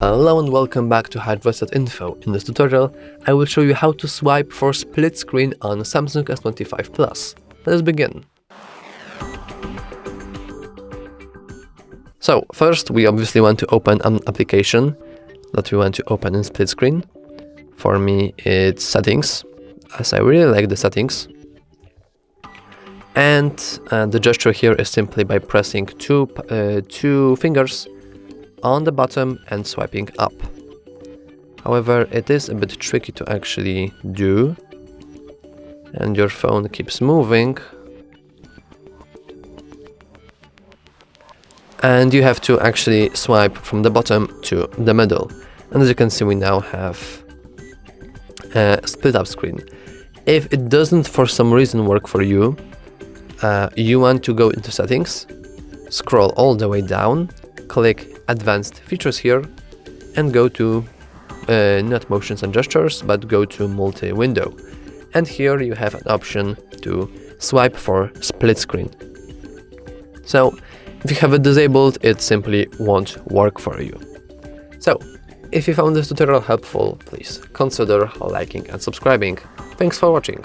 Hello and welcome back to HardReset.Info. In this tutorial, I will show you how to swipe for split screen on Samsung S25 Plus. Let's begin. So first, we obviously want to open an application that we want to open in split screen. For me, it's settings, as I really like the settings. And the gesture here is simply by pressing two fingers on the bottom and swiping up. However, it is a bit tricky to actually do, and your phone keeps moving, and you have to actually swipe from the bottom to the middle. And as you can see, we now have a split up screen. If it doesn't for some reason work for you, you want to go into settings, scroll all the way down, click advanced features here, and go to not motions and gestures, but go to multi-window. And here you have an option to swipe for split screen. So if you have it disabled, it simply won't work for you. So if you found this tutorial helpful, please consider liking and subscribing. Thanks for watching.